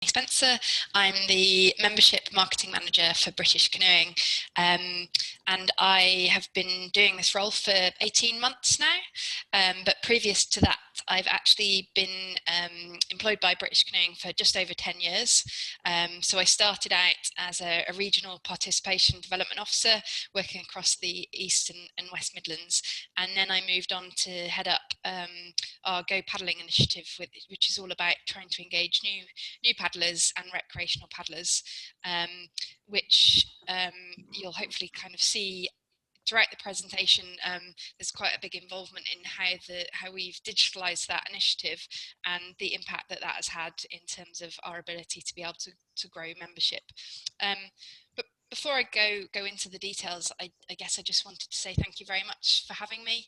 Spencer. I'm the membership marketing manager for British Canoeing, and I have been doing this role for 18 months now, but previous to that I've actually been employed by British Canoeing for just over 10 years. So I started out as a regional participation development officer working across the East and West Midlands, and then I moved on to head up our Go Paddling initiative, which is all about trying to engage new paddlers and recreational paddlers, which you'll hopefully kind of see throughout the presentation. There's quite a big involvement in how we've digitalised that initiative and the impact that has had in terms of our ability to be able to grow membership. But before I go into the details, I guess I just wanted to say thank you very much for having me.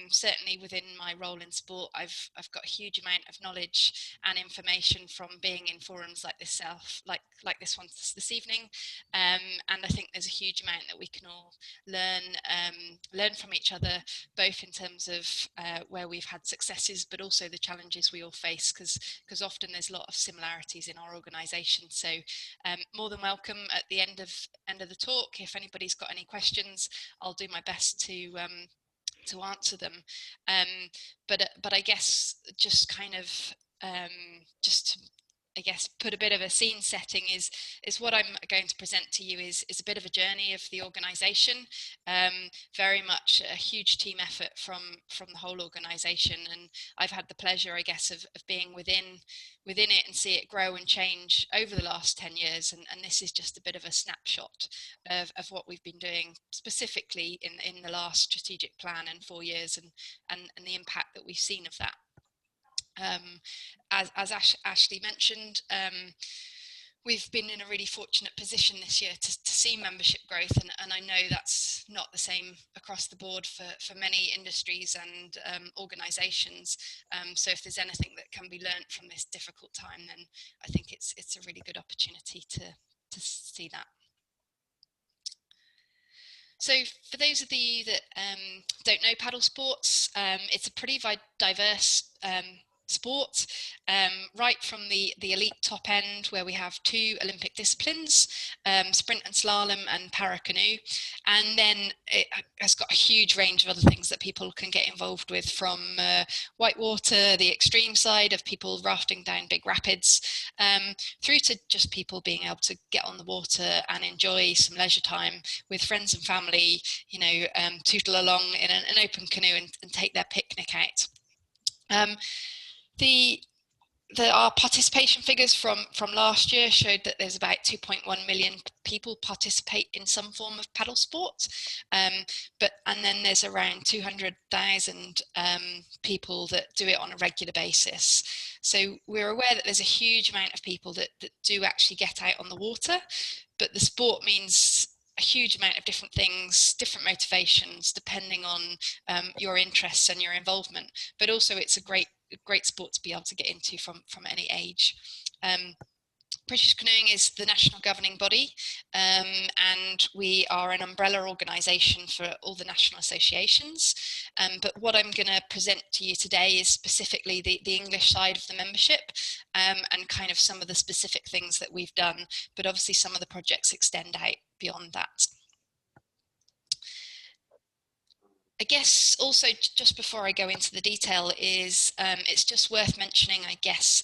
Certainly within my role in sport, I've got a huge amount of knowledge and information from being in forums like this one this evening, and I think there's a huge amount that we can all learn from each other, both in terms of where we've had successes, but also the challenges we all face, because often there's a lot of similarities in our organisation. So more than welcome at the end of the talk. If anybody's got any questions, I'll do my best to answer them. But I guess just kind of just to put a bit of a scene setting is what I'm going to present to you is a bit of a journey of the organisation, very much a huge team effort from the whole organisation, and I've had the pleasure, I guess, of being within it and see it grow and change over the last 10 years, and this is just a bit of a snapshot of what we've been doing specifically in the last strategic plan and 4 years, and the impact that we've seen of that. As Ashley mentioned, we've been in a really fortunate position this year to see membership growth, and I know that's not the same across the board for many industries and organisations. So if there's anything that can be learnt from this difficult time, then I think it's a really good opportunity to see that. So for those of you that don't know paddle sports, it's a pretty diverse sport, right from the elite top end, where we have 2 Olympic disciplines, sprint and slalom and para canoe, and then it has got a huge range of other things that people can get involved with, from whitewater, the extreme side of people rafting down big rapids, through to just people being able to get on the water and enjoy some leisure time with friends and family, tootle along in an open canoe and take their picnic out. Our participation figures from last year showed that there's about 2.1 million people participate in some form of paddle sport, and then there's around 200,000 people that do it on a regular basis. So we're aware that there's a huge amount of people that do actually get out on the water, but the sport means a huge amount of different things, different motivations, depending on your interests and your involvement. But also it's a great sport to be able to get into from any age. British Canoeing is the national governing body, and we are an umbrella organisation for all the national associations. But what I'm going to present to you today is specifically the English side of the membership, and kind of some of the specific things that we've done, but obviously some of the projects extend out beyond that. I guess also, just before I go into the detail, is it's just worth mentioning, I guess,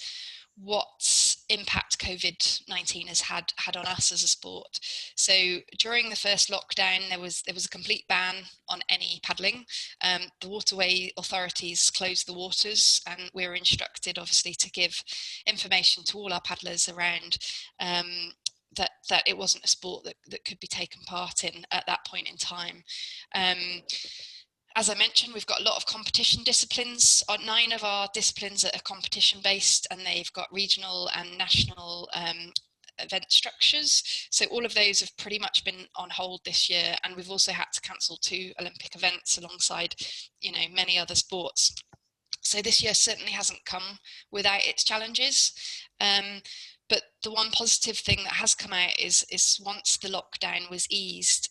what impact COVID-19 has had on us as a sport. So during the first lockdown, there was a complete ban on any paddling. The waterway authorities closed the waters, and we were instructed, obviously, to give information to all our paddlers around that it wasn't a sport that could be taken part in at that point in time. As I mentioned, we've got a lot of competition disciplines. 9 of our disciplines are competition based, and they've got regional and national event structures. So all of those have pretty much been on hold this year, and we've also had to cancel 2 Olympic events alongside, many other sports. So this year certainly hasn't come without its challenges. But the one positive thing that has come out is once the lockdown was eased,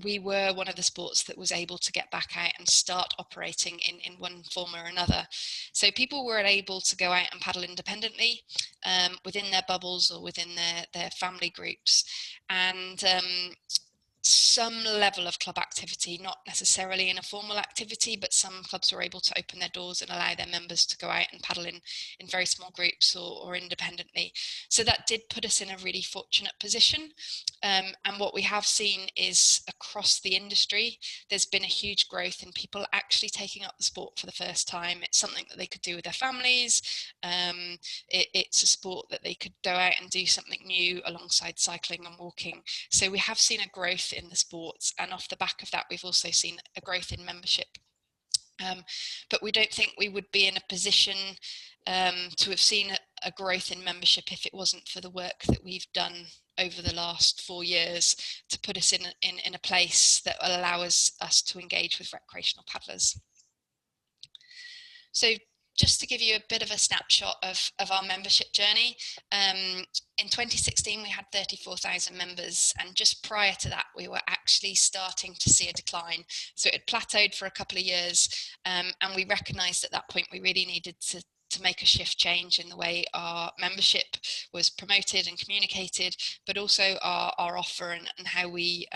we were one of the sports that was able to get back out and start operating in one form or another. So people were able to go out and paddle independently within their bubbles or within their family groups. And some level of club activity, not necessarily in a formal activity, but some clubs were able to open their doors and allow their members to go out and paddle in very small groups or independently. So that did put us in a really fortunate position. And what we have seen is across the industry, there's been a huge growth in people actually taking up the sport for the first time. It's something that they could do with their families. It's a sport that they could go out and do something new alongside cycling and walking. So we have seen a growth in the sports, and off the back of that we've also seen a growth in membership. But we don't think we would be in a position to have seen a growth in membership if it wasn't for the work that we've done over the last 4 years to put us in a place that will allow us to engage with recreational paddlers. So just to give you a bit of a snapshot of our membership journey, in 2016 we had 34,000 members, and just prior to that we were actually starting to see a decline. So it had plateaued for a couple of years, and we recognised at that point we really needed to make a shift change in the way our membership was promoted and communicated, but also our offer and how we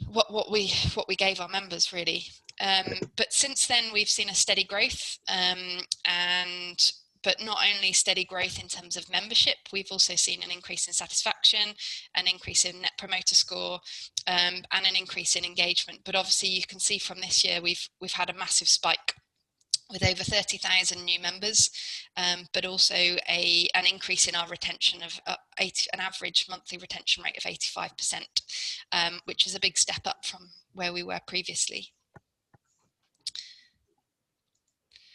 what we gave our members, really. But since then we've seen a steady growth, but not only steady growth in terms of membership, we've also seen an increase in satisfaction, an increase in net promoter score, and an increase in engagement. But obviously you can see from this year we've had a massive spike with over 30,000 new members, but also an increase in our retention of an average monthly retention rate of 85%, which is a big step up from where we were previously.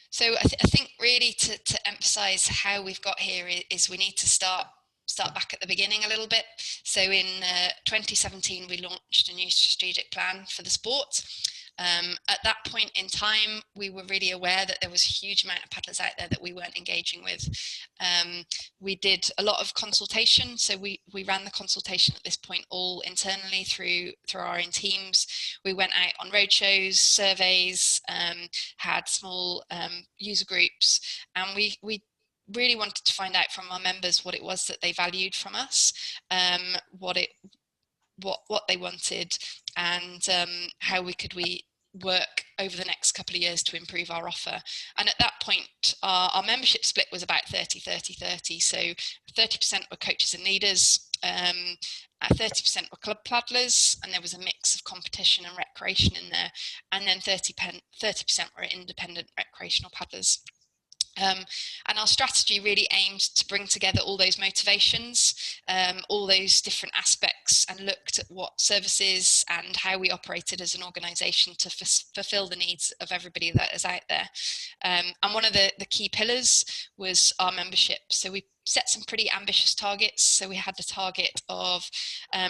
So I think really to emphasize how we've got here is we need to start back at the beginning a little bit. So in 2017 we launched a new strategic plan for the sport. At that point in time, we were really aware that there was a huge amount of paddlers out there that we weren't engaging with. We did a lot of consultation, so we ran the consultation at this point all internally through our own teams. We went out on roadshows, surveys, had small user groups, and we really wanted to find out from our members what it was that they valued from us, what they wanted, and how we could work over the next couple of years to improve our offer. And at that point our membership split was about 30-30-30, so 30% were coaches and leaders, 30% were club paddlers, and there was a mix of competition and recreation in there, and then 30% were independent recreational paddlers. And our strategy really aimed to bring together all those motivations, all those different aspects, and looked at what services and how we operated as an organisation to fulfil the needs of everybody that is out there. And one of the key pillars was our membership. So we set some pretty ambitious targets. So we had the target of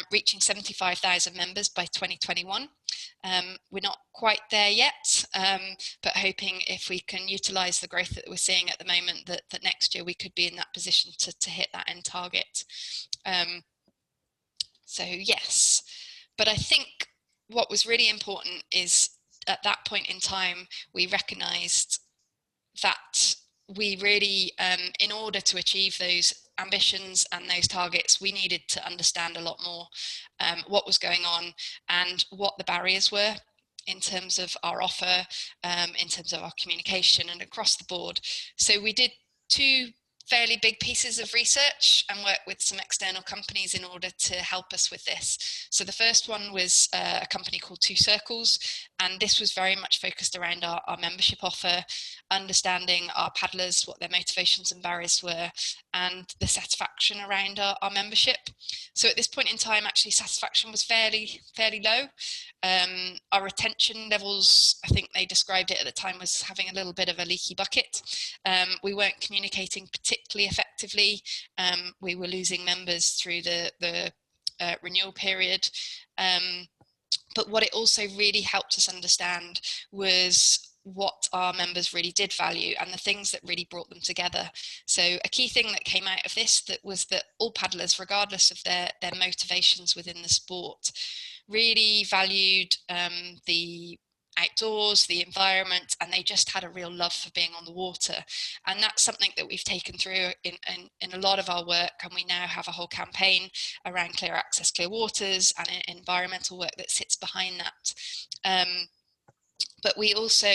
reaching 75,000 members by 2021. We're not quite there yet, but hoping if we can utilise the growth that we're seeing at the moment, that next year we could be in that position to hit that end target. So yes, but I think what was really important is at that point in time, we recognised that we really, in order to achieve those ambitions and those targets, we needed to understand a lot more what was going on and what the barriers were in terms of our offer, in terms of our communication and across the board. So we did 2 fairly big pieces of research and worked with some external companies in order to help us with this. So the first one was a company called 2 Circles, and this was very much focused around our membership offer, understanding our paddlers, what their motivations and barriers were, and the satisfaction around our membership. So at this point in time, actually satisfaction was fairly low. Our retention levels, I think they described it at the time, was having a little bit of a leaky bucket. We weren't communicating particularly effectively. We were losing members through the renewal period. But what it also really helped us understand was what our members really did value and the things that really brought them together. So a key thing that came out of this was that all paddlers, regardless of their motivations within the sport, really valued the outdoors, the environment, and they just had a real love for being on the water. And that's something that we've taken through in a lot of our work, and we now have a whole campaign around clear access, clear waters, and environmental work that sits behind that. But we also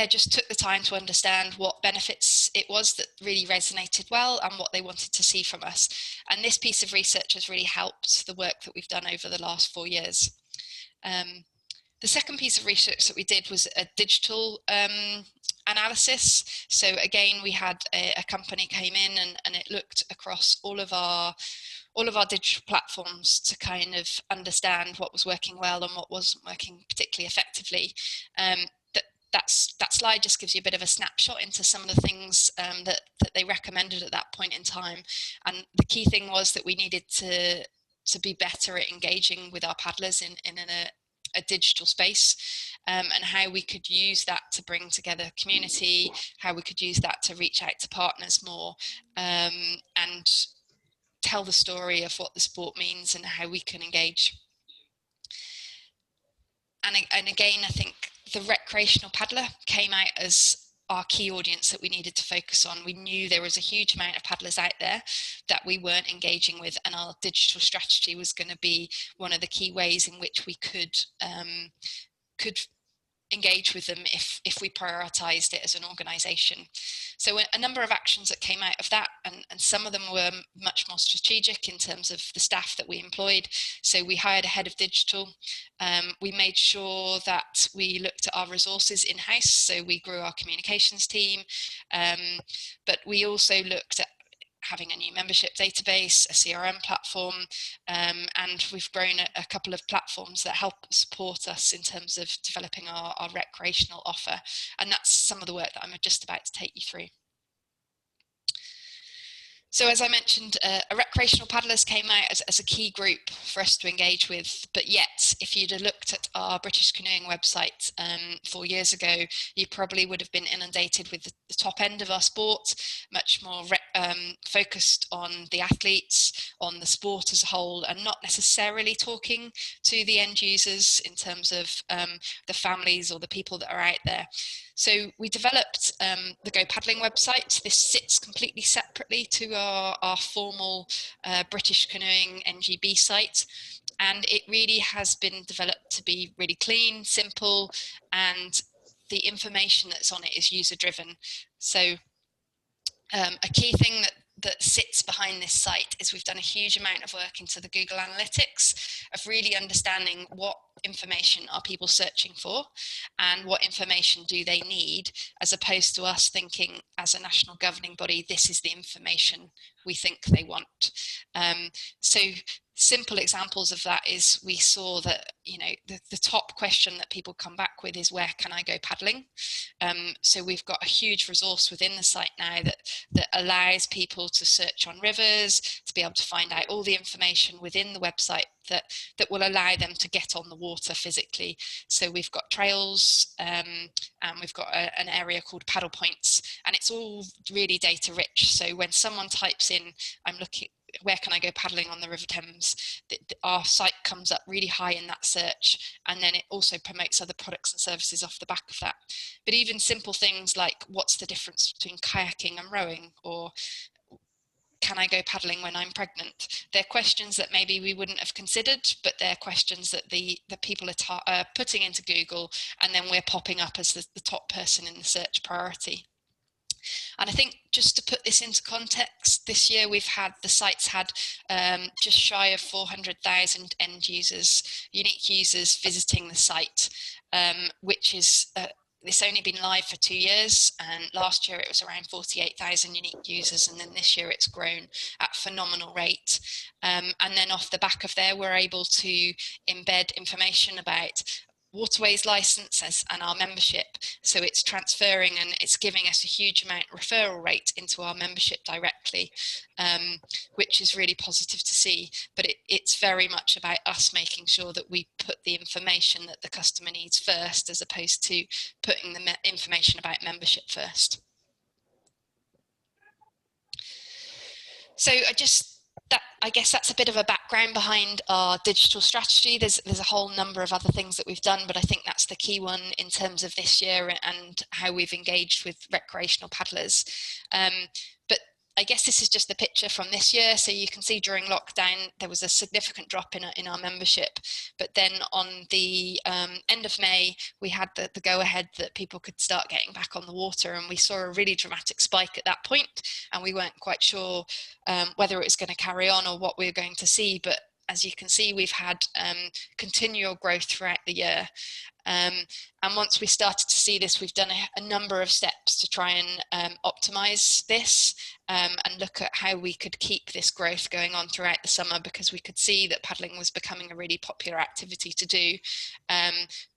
just took the time to understand what benefits it was that really resonated well and what they wanted to see from us. And this piece of research has really helped the work that we've done over the last 4 years. The second piece of research that we did was a digital analysis. So again, we had a company came in and it looked across all of our digital platforms to kind of understand what was working well and what wasn't working particularly effectively. That slide just gives you a bit of a snapshot into some of the things that they recommended at that point in time. And the key thing was that we needed to be better at engaging with our paddlers in a digital space, and how we could use that to bring together community, how we could use that to reach out to partners more, and tell the story of what the sport means and how we can engage. And again, I think the recreational paddler came out as our key audience that we needed to focus on. We knew there was a huge amount of paddlers out there that we weren't engaging with, and our digital strategy was going to be one of the key ways in which we could engage with them if we prioritized it as an organization. So a number of actions that came out of that, and some of them were much more strategic in terms of the staff that we employed. So we hired a head of digital. We made sure that we looked at our resources in-house, so we grew our communications team, but we also looked at having a new membership database, a CRM platform, and we've grown a couple of platforms that help support us in terms of developing our recreational offer. And that's some of the work that I'm just about to take you through. So as I mentioned, recreational paddlers came out as a key group for us to engage with, but yet if you'd have looked at our British Canoeing website 4 years ago, you probably would have been inundated with the top end of our sport, much more focused on the athletes, on the sport as a whole, and not necessarily talking to the end users in terms of the families or the people that are out there. So we developed the Go Paddling website. This sits completely separately to our formal British Canoeing NGB site. And it really has been developed to be really clean, simple, and the information that's on it is user driven. So a key thing that sits behind this site is we've done a huge amount of work into the Google Analytics of really understanding what information are people searching for and what information do they need, as opposed to us thinking as a national governing body, this is the information we think they want. So simple examples of that is we saw that, you know, the top question that people come back with is, where can I go paddling? So we've got a huge resource within the site now that allows people to search on rivers, to be able to find out all the information within the website that will allow them to get on the water physically. So we've got trails, and we've got an area called paddle points, and it's all really data rich. So when someone types in, I'm looking, where can I go paddling on the River Thames, our site comes up really high in that search, and then it also promotes other products and services off the back of that. But even simple things like, what's the difference between kayaking and rowing, or can I go paddling when I'm pregnant? They're questions that maybe we wouldn't have considered, but they're questions that the people are putting into Google, and then we're popping up as the top person in the search priority. And I think just to put this into context, this year the site's had just shy of 400,000 end users, unique users visiting the site, which is it's only been live for 2 years, and last year it was around 48,000 unique users, and then this year it's grown at a phenomenal rate. And then off the back of there, we're able to embed information about waterways license and our membership. So it's transferring and it's giving us a huge amount referral rate into our membership directly, which is really positive to see. But it's very much about us making sure that we put the information that the customer needs first, as opposed to putting the information about membership first. So I guess that's a bit of a background behind our digital strategy. There's a whole number of other things that we've done, but I think that's the key one in terms of this year and how we've engaged with recreational paddlers. But I guess this is just the picture from this year. So you can see during lockdown, there was a significant drop in our membership. But then on the end of May, we had the go-ahead that people could start getting back on the water. And we saw a really dramatic spike at that point, and we weren't quite sure whether it was going to carry on or what we were going to see. But as you can see, we've had continual growth throughout the year. And once we started to see this, we've done a number of steps to try and optimize this and look at how we could keep this growth going on throughout the summer, because we could see that paddling was becoming a really popular activity to do,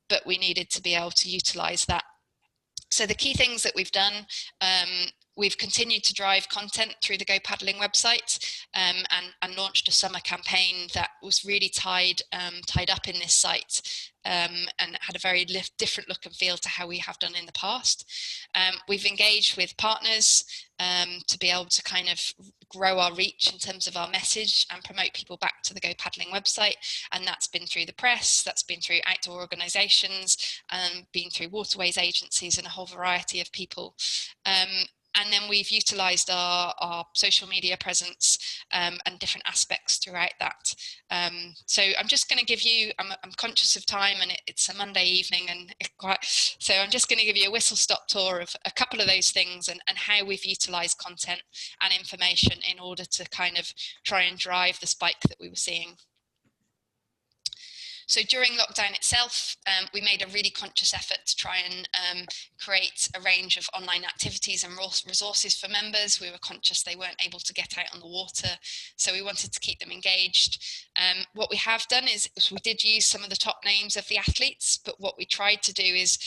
but we needed to be able to utilize that. So the key things that we've done, we've continued to drive content through the Go Paddling website, and launched a summer campaign that was really tied up in this site, and had a very different look and feel to how we have done in the past. We've engaged with partners to be able to kind of grow our reach in terms of our message and promote people back to the Go Paddling website. And that's been through the press, that's been through outdoor organisations, been through waterways agencies and a whole variety of people. And then we've utilised our social media presence and different aspects throughout that. So I'm just going to give you, I'm conscious of time, and it's a Monday evening, and so I'm just going to give you a whistle-stop tour of a couple of those things and how we've utilised content and information in order to kind of try and drive the spike that we were seeing. So during lockdown itself, we made a really conscious effort to try and create a range of online activities and resources for members. We were conscious they weren't able to get out on the water, so we wanted to keep them engaged. What we have done is we did use some of the top names of the athletes, but what we tried to do is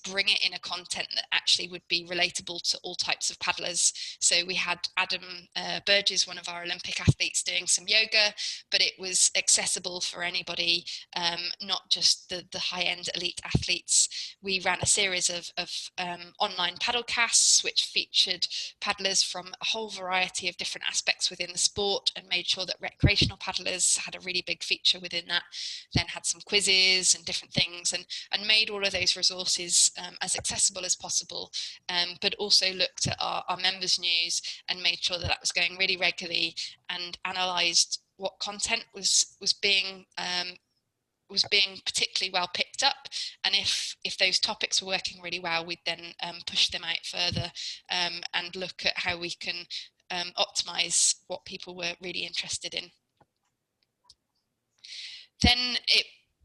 bring it in a content that actually would be relatable to all types of paddlers. So we had Adam Burgess, one of our Olympic athletes, doing some yoga, but it was accessible for anybody, not just the high-end elite athletes. We ran a series of online paddle casts, which featured paddlers from a whole variety of different aspects within the sport, and made sure that recreational paddlers had a really big feature within that. Then had some quizzes and different things, and made all of those resources as accessible as possible, but also looked at our members' news and made sure that that was going really regularly, and analysed what content was being particularly well picked up, and if those topics were working really well, we'd then push them out further and look at how we can optimise what people were really interested in. Then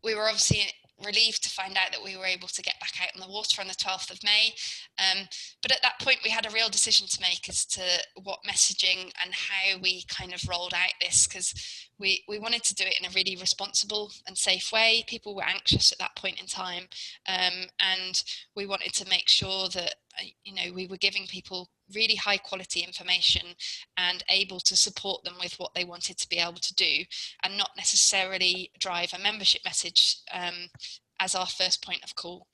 we were obviously relieved to find out that we were able to get back out on the water on the 12th of May. But at that point, we had a real decision to make as to what messaging and how we kind of rolled out this, because we wanted to do it in a really responsible and safe way. People were anxious at that point in time, and we wanted to make sure that we were giving people really high quality information and able to support them with what they wanted to be able to do, and not necessarily drive a membership message as our first point of call.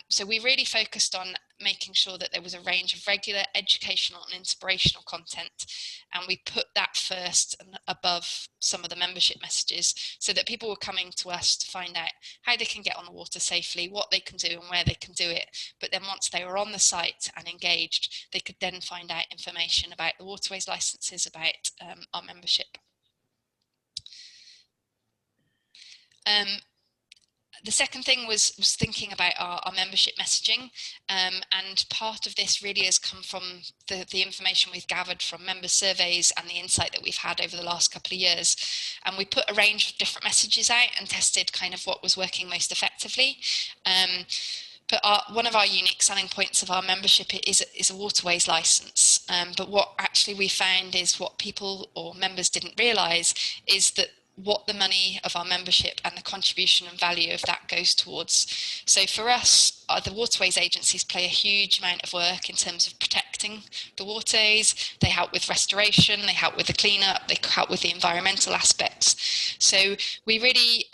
So we really focused on making sure that there was a range of regular educational and inspirational content, and we put that first and above some of the membership messages, so that people were coming to us to find out how they can get on the water safely, what they can do and where they can do it. But then once they were on the site and engaged, they could then find out information about the waterways licenses, about our membership. The second thing was thinking about our membership messaging, and part of this really has come from the information we've gathered from member surveys and the insight that we've had over the last couple of years. And we put a range of different messages out and tested kind of what was working most effectively. But one of our unique selling points of our membership is a waterways license. But what actually we found is what people or members didn't realise is that what the money of our membership and the contribution and value of that goes towards. So for us, the waterways agencies play a huge amount of work in terms of protecting the waterways. They help with restoration, they help with the cleanup, they help with the environmental aspects. So we really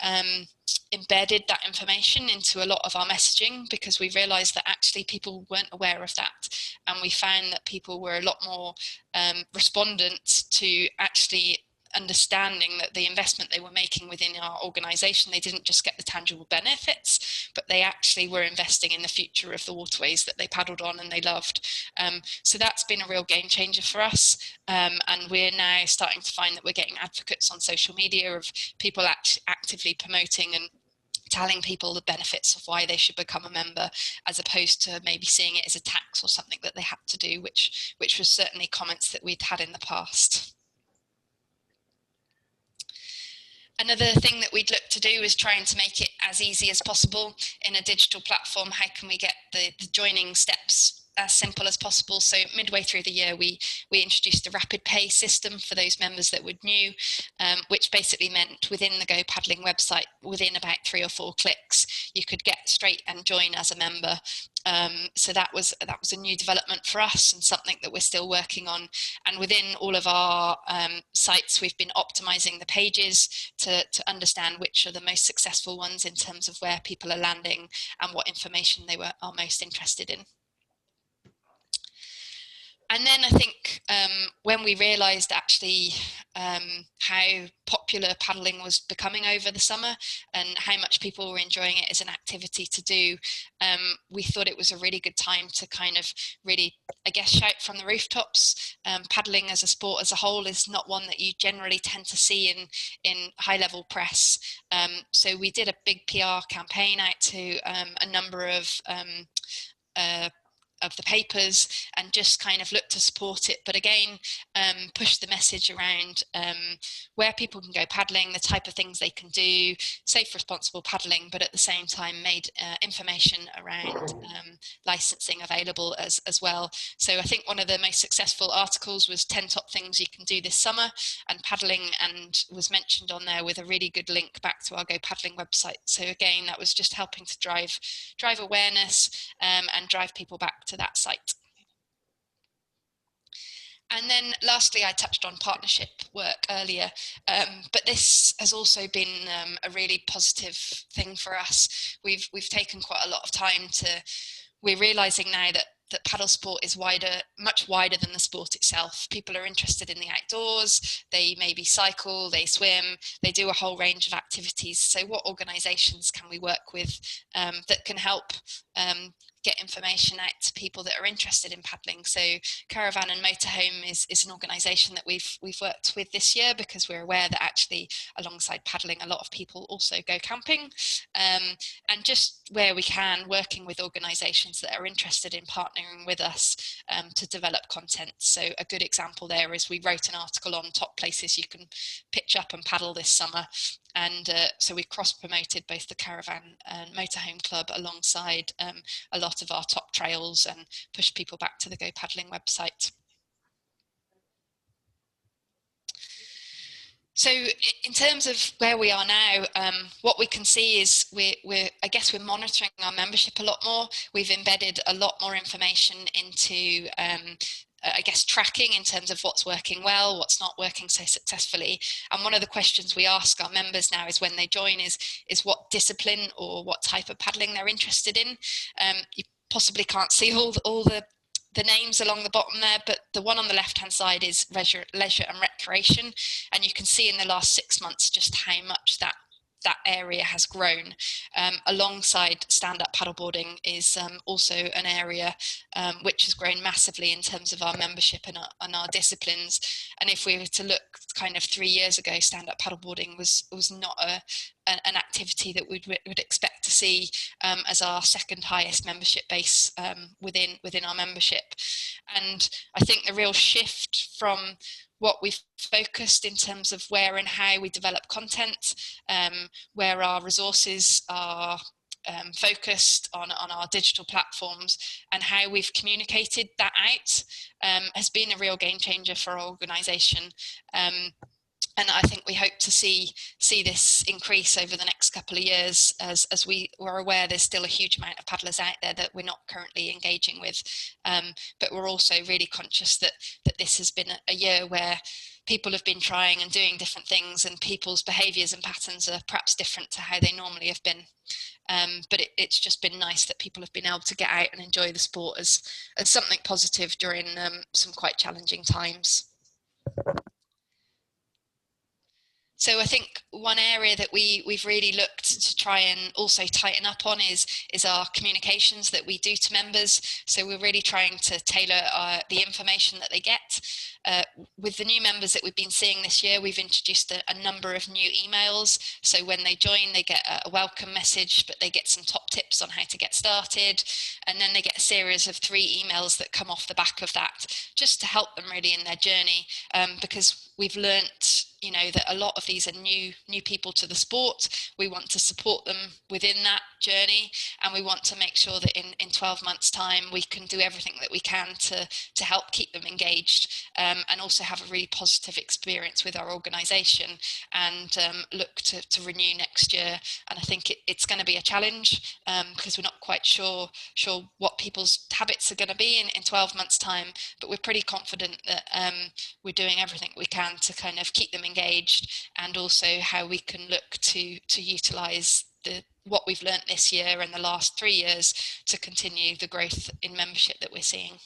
embedded that information into a lot of our messaging, because we realized that actually people weren't aware of that, and we found that people were a lot more respondent to actually understanding that the investment they were making within our organization, they didn't just get the tangible benefits, but they actually were investing in the future of the waterways that they paddled on and they loved. So that's been a real game changer for us, and we're now starting to find that we're getting advocates on social media of people actively promoting and telling people the benefits of why they should become a member, as opposed to maybe seeing it as a tax or something that they had to do, which was certainly comments that we'd had in the past. Another thing that we'd look to do is trying to make it as easy as possible in a digital platform. How can we get the joining steps as simple as possible? So midway through the year, we introduced the rapid pay system for those members that were new, which basically meant within the Go Paddling website, within about 3 or 4 clicks, you could get straight and join as a member. So that was a new development for us, and something that we're still working on. And within all of our sites, we've been optimizing the pages to understand which are the most successful ones in terms of where people are landing and what information they are most interested in. And then I think when we realised actually how popular paddling was becoming over the summer and how much people were enjoying it as an activity to do, we thought it was a really good time to kind of really, I guess, shout from the rooftops. Paddling as a sport as a whole is not one that you generally tend to see in high-level press. So we did a big PR campaign out to a number of the papers, and just kind of look to support it, but again push the message around where people can go paddling, the type of things they can do, safe responsible paddling, but at the same time made information around licensing available as well. So I think one of the most successful articles was 10 top things you can do this summer, and paddling, and was mentioned on there with a really good link back to our Go Paddling website. So again, that was just helping to drive awareness and drive people back to that site. And then lastly, I touched on partnership work earlier, but this has also been a really positive thing for us. We've taken quite a lot of time we're realizing now that paddle sport is much wider than the sport itself. People are interested in the outdoors, they maybe cycle, they swim, they do a whole range of activities. So what organisations can we work with that can help get information out to people that are interested in paddling? So Caravan and Motorhome is an organisation that we've worked with this year, because we're aware that actually alongside paddling, a lot of people also go camping, and just where we can, working with organisations that are interested in partnering with us to develop content. So a good example there is we wrote an article on top places you can pitch up and paddle this summer. And so we cross-promoted both the Caravan and Motorhome Club alongside a lot of our top trails, and pushed people back to the Go Paddling website. So in terms of where we are now, what we can see is I guess we're monitoring our membership a lot more. We've embedded a lot more information into I guess tracking in terms of what's working well, what's not working so successfully. And one of the questions we ask our members now is when they join is what discipline or what type of paddling they're interested in. You possibly can't see all the names along the bottom there, but the one on the left hand side is leisure and recreation, and you can see in the last 6 months just how much that area has grown. Alongside stand-up paddleboarding is also an area which has grown massively in terms of our membership and our disciplines. And if we were to look kind of 3 years ago, stand-up paddleboarding was not an activity that we would expect to see as our second highest membership base within our membership. And I think the real shift from what we've focused in terms of where and how we develop content, where our resources are focused on our digital platforms, and how we've communicated that out has been a real game changer for our organisation. and I think we hope to see this increase over the next couple of years, as we were aware there's still a huge amount of paddlers out there that we're not currently engaging with. But we're also really conscious that this has been a year where people have been trying and doing different things, and people's behaviours and patterns are perhaps different to how they normally have been. But it's just been nice that people have been able to get out and enjoy the sport as something positive during some quite challenging times. So I think one area that we've really looked to try and also tighten up on is our communications that we do to members. So we're really trying to tailor the information that they get. With the new members that we've been seeing this year, we've introduced a number of new emails. So when they join, they get a welcome message, but they get some top tips on how to get started. And then they get a series of 3 emails that come off the back of that, just to help them really in their journey, because we've learnt, you know, that a lot of these are new people to the sport. We want to support them within that journey, and we want to make sure that in 12 months time we can do everything that we can to help keep them engaged, and also have a really positive experience with our organisation, and look to renew next year. And I think it's going to be a challenge, because we're not quite sure what people's habits are going to be in 12 months time, but we're pretty confident that we're doing everything we can to kind of keep them engaged, and also how we can look to utilise what we've learnt this year and the last 3 years to continue the growth in membership that we're seeing.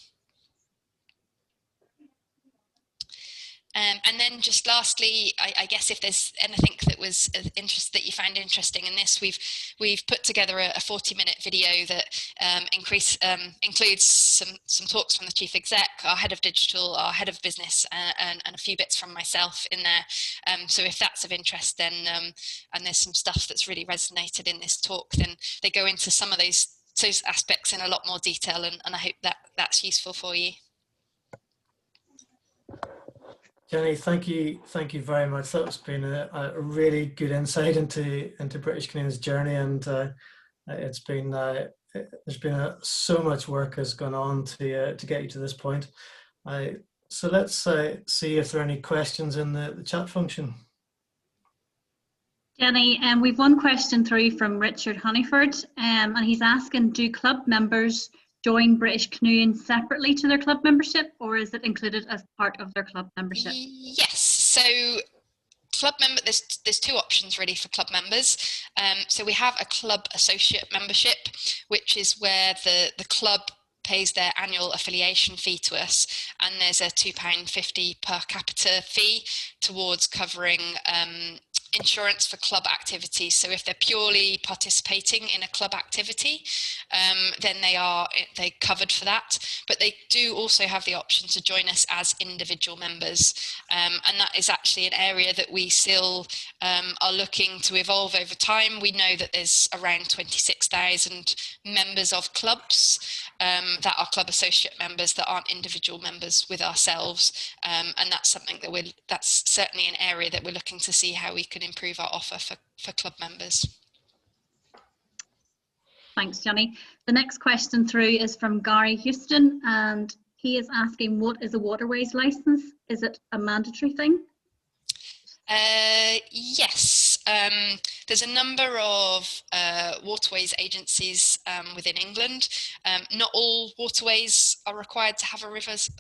And then just lastly, I guess if there's anything that was that you found interesting in this, we've put together a 40-minute video that includes some talks from the chief exec, our head of digital, our head of business, and a few bits from myself in there. So if that's of interest, then and there's some stuff that's really resonated in this talk, then they go into some of those aspects in a lot more detail, and I hope that that's useful for you. Jenny, thank you very much. That's been a really good insight into British Canoeing's journey, and it's been there's been so much work has gone on to get you to this point. So let's see if there are any questions in the chat function. Jenny, we've one question through from Richard Honeyford, and he's asking, do club members join British Canoeing separately to their club membership, or is it included as part of their club membership? Yes, so club member, there's 2 options really for club members. So we have a club associate membership, which is where the club pays their annual affiliation fee to us, and there's a £2.50 per capita fee towards covering insurance for club activities. So if they're purely participating in a club activity, then they're covered for that. But they do also have the option to join us as individual members, and that is actually an area that we still are looking to evolve over time. We know that there's around 26,000 members of clubs that are club associate members that aren't individual members with ourselves, and that's something that that's certainly an area that we're looking to see how we can improve our offer for club members. Thanks, Jenny. The next question through is from Gary Houston, and he is asking, what is a waterways licence? Is it a mandatory thing? Yes, there's a number of waterways agencies within England. Not all waterways are required to have a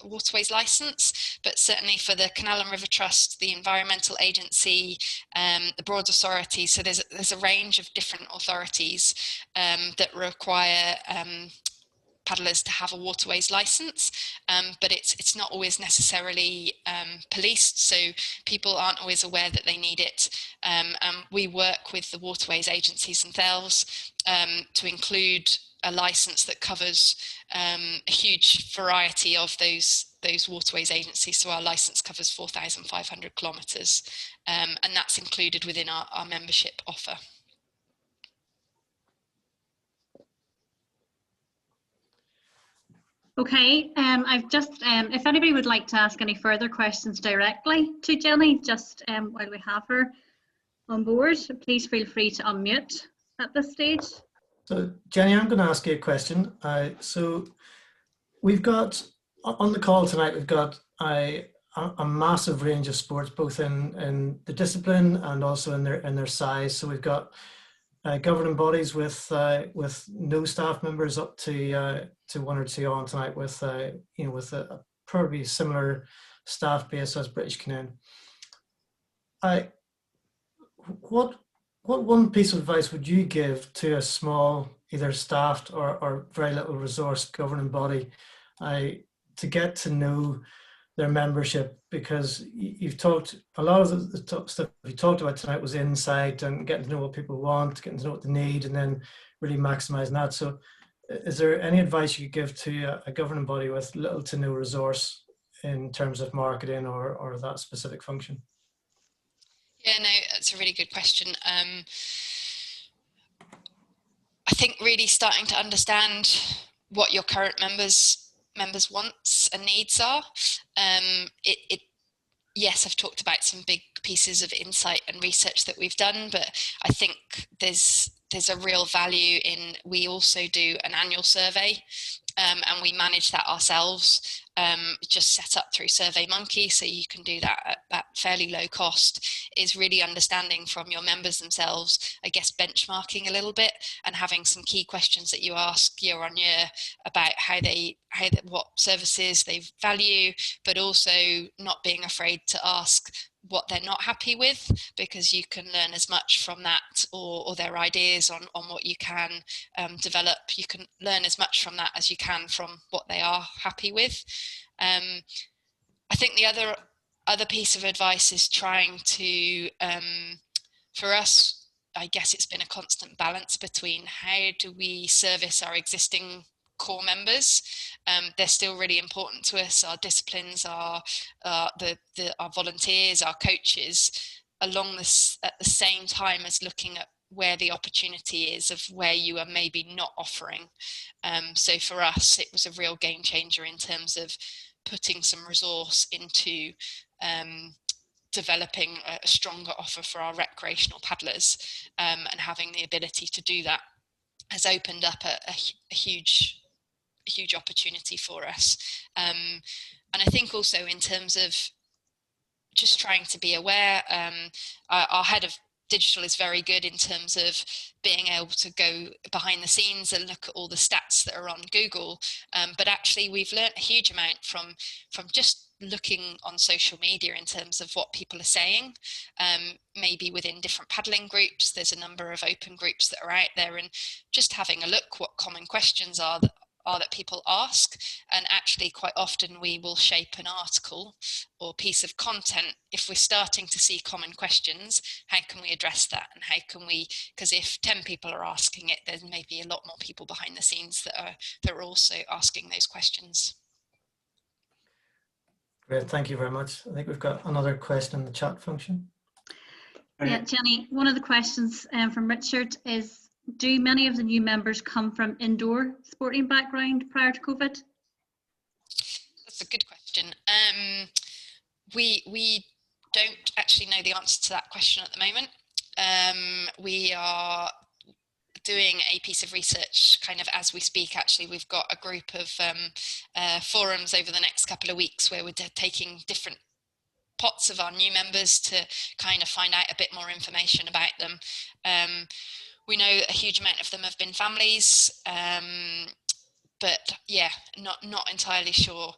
waterways licence, but certainly for the Canal and River Trust, the Environmental Agency, the Broads Authority, so there's a range of different authorities that require paddlers to have a waterways licence, but it's not always necessarily policed, so people aren't always aware that they need it. We work with the waterways agencies themselves to include a licence that covers a huge variety of those waterways agencies. So our licence covers 4,500 kilometres, and that's included within our membership offer. Okay, I've just, if anybody would like to ask any further questions directly to Jenny, just while we have her on board, please feel free to unmute at this stage. So Jenny, I'm going to ask you a question. So we've got, on the call tonight, we've got a a massive range of sports, both in the discipline and also in their size. So we've got governing bodies with no staff members up to one or two on tonight, with with a probably similar staff base as British Canoeing. What one piece of advice would you give to a small, either staffed or very little resource governing body, to get to know their membership? Because you've talked, a lot of the stuff you talked about tonight was insight and getting to know what people want, getting to know what they need, and then really maximizing that. So is there any advice you could give to a governing body with little to no resource in terms of marketing or that specific function? Yeah, no, that's a really good question. I think really starting to understand what your current members' wants and needs are. Yes, I've talked about some big pieces of insight and research that we've done, but I think there's a real value in, we also do an annual survey, and we manage that ourselves, just set up through SurveyMonkey, so you can do that at fairly low cost. Is really understanding from your members themselves, I guess, benchmarking a little bit and having some key questions that you ask year on year about what services they value, but also not being afraid to ask what they're not happy with, because you can learn as much from that, or their ideas on what you can develop. You can learn as much from that as you can from what they are happy with. I think the other piece of advice is trying to, for us, I guess it's been a constant balance between how do we service our existing core members. They're still really important to us. Our disciplines, our volunteers, our coaches, along this at the same time as looking at where the opportunity is of where you are maybe not offering. So for us, it was a real game changer in terms of putting some resource into developing a stronger offer for our recreational paddlers, and having the ability to do that has opened up a huge opportunity for us. And I think also in terms of just trying to be aware, our head of digital is very good in terms of being able to go behind the scenes and look at all the stats that are on Google, but actually we've learned a huge amount from just looking on social media in terms of what people are saying. Maybe within different paddling groups, there's a number of open groups that are out there, and just having a look what common questions are that people ask. And actually quite often we will shape an article or piece of content if we're starting to see common questions. How can we address that, and how can we, because if 10 people are asking it, there's maybe a lot more people behind the scenes that are also asking those questions. Great, thank you very much. I think we've got another question in the chat function. Yeah, Jenny, one of the questions from Richard is, do many of the new members come from indoor sporting background prior to COVID? That's a good question. We don't actually know the answer to that question at the moment. We are doing a piece of research kind of as we speak. Actually, we've got a group of forums over the next couple of weeks where we're taking different pots of our new members to kind of find out a bit more information about them. We know a huge amount of them have been families, but yeah, not entirely sure.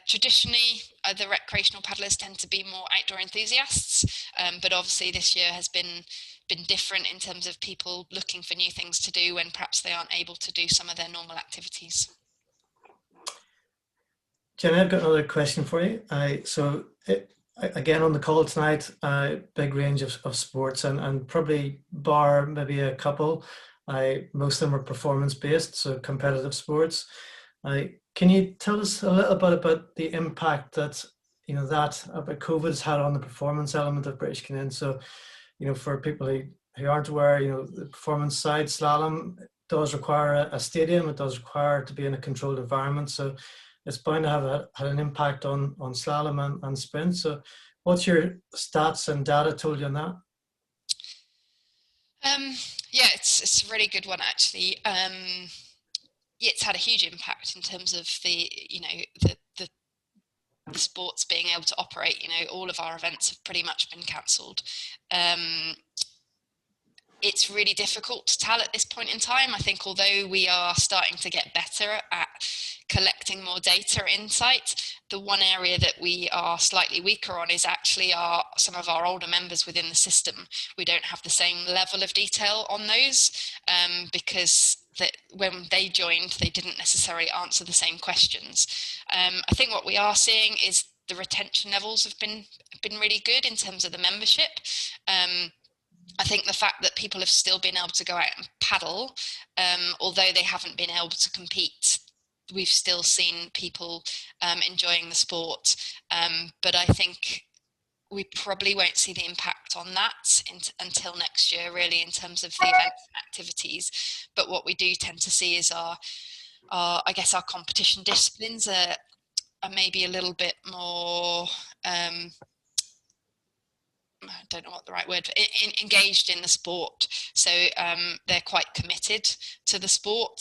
Traditionally, the recreational paddlers tend to be more outdoor enthusiasts, but obviously this year has been different in terms of people looking for new things to do when perhaps they aren't able to do some of their normal activities. Jenny, I've got another question for you. Again, on the call tonight, big range of sports, and probably bar maybe a couple, most of them are performance-based, so competitive sports. Can you tell us a little bit about the impact that about COVID has had on the performance element of British Canoeing? So, for people who aren't aware, the performance side, slalom, does require a stadium. It does require to be in a controlled environment. So it's bound to have had an impact on slalom and sprint. So what's your stats and data told you on that? Yeah, it's a really good one, actually. It's had a huge impact in terms of the the sports being able to operate. You know, all of our events have pretty much been cancelled. It's really difficult to tell at this point in time. I think although we are starting to get better at collecting more data insight, the one area that we are slightly weaker on is actually some of our older members within the system. We don't have the same level of detail on those because when they joined, they didn't necessarily answer the same questions. I think what we are seeing is the retention levels have been really good in terms of the membership. I think the fact that people have still been able to go out and paddle, although they haven't been able to compete, we've still seen people enjoying the sport. But I think we probably won't see the impact on that until next year, really, in terms of the events and activities. But what we do tend to see is I guess our competition disciplines are maybe a little bit more I don't know what the right word, engaged in the sport. So they're quite committed to the sport.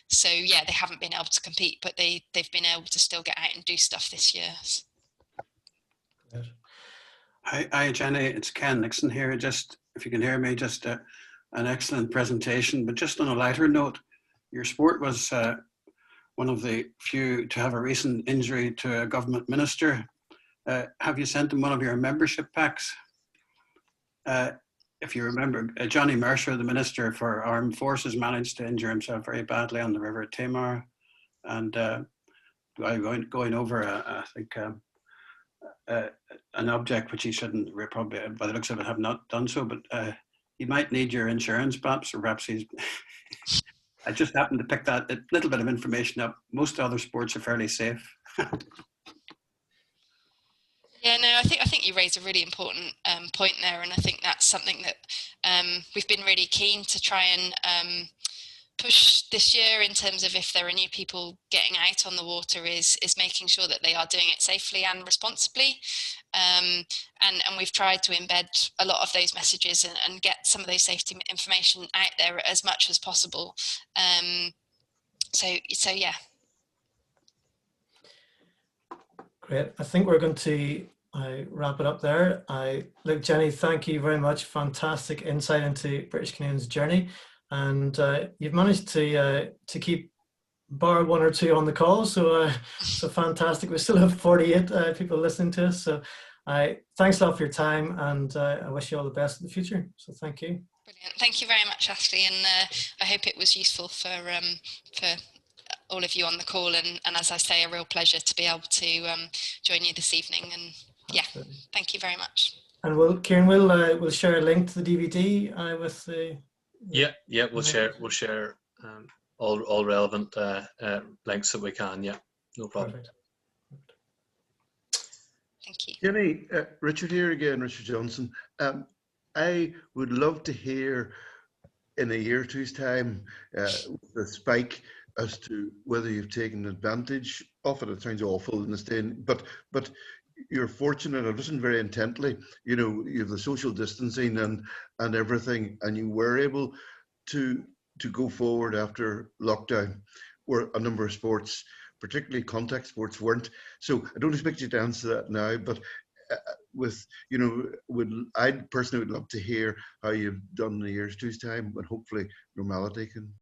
So yeah, they haven't been able to compete, but they've been able to still get out and do stuff this year. Hi Jenny, it's Ken Nixon here. Just, if you can hear me, just an excellent presentation. But just on a lighter note, your sport was one of the few to have a recent injury to a government minister. Have you sent them one of your membership packs? If you remember, Johnny Mercer, the Minister for Armed Forces, managed to injure himself very badly on the River Tamar. And going over, I think, an object which he shouldn't probably, by the looks of it, have not done so. But he might need your insurance, perhaps, or perhaps he's... I just happened to pick that little bit of information up. Most other sports are fairly safe. Yeah, no, I think you raise a really important point there, and I think that's something that we've been really keen to try and push this year in terms of if there are new people getting out on the water is making sure that they are doing it safely and responsibly. And we've tried to embed a lot of those messages and get some of those safety information out there as much as possible. So yeah. Great. I think we're going to wrap it up there. Look, Jenny, thank you very much. Fantastic insight into British Canoeing's journey, and you've managed to keep bar one or two on the call. So fantastic. We still have 48 people listening to us. So thanks a lot for your time, and I wish you all the best in the future. So thank you. Brilliant. Thank you very much, Ashley, and I hope it was useful for all of you on the call, and as I say, a real pleasure to be able to join you this evening. And yeah, absolutely. Thank you very much. And Kieran, we'll share a link to the DVD with the... Yeah, we'll share all relevant links that we can. Yeah, no problem. Perfect. Thank you. Jenny, Richard here again, Richard Johnson. I would love to hear in a year or two's time the spike as to whether you've taken advantage of it. It sounds awful in this day, but you're fortunate. I've listened very intently. You know, you have the social distancing and everything, and you were able to go forward after lockdown, where a number of sports, particularly contact sports, weren't. So I don't expect you to answer that now, but I personally would love to hear how you've done in a year's two's time, but hopefully normality can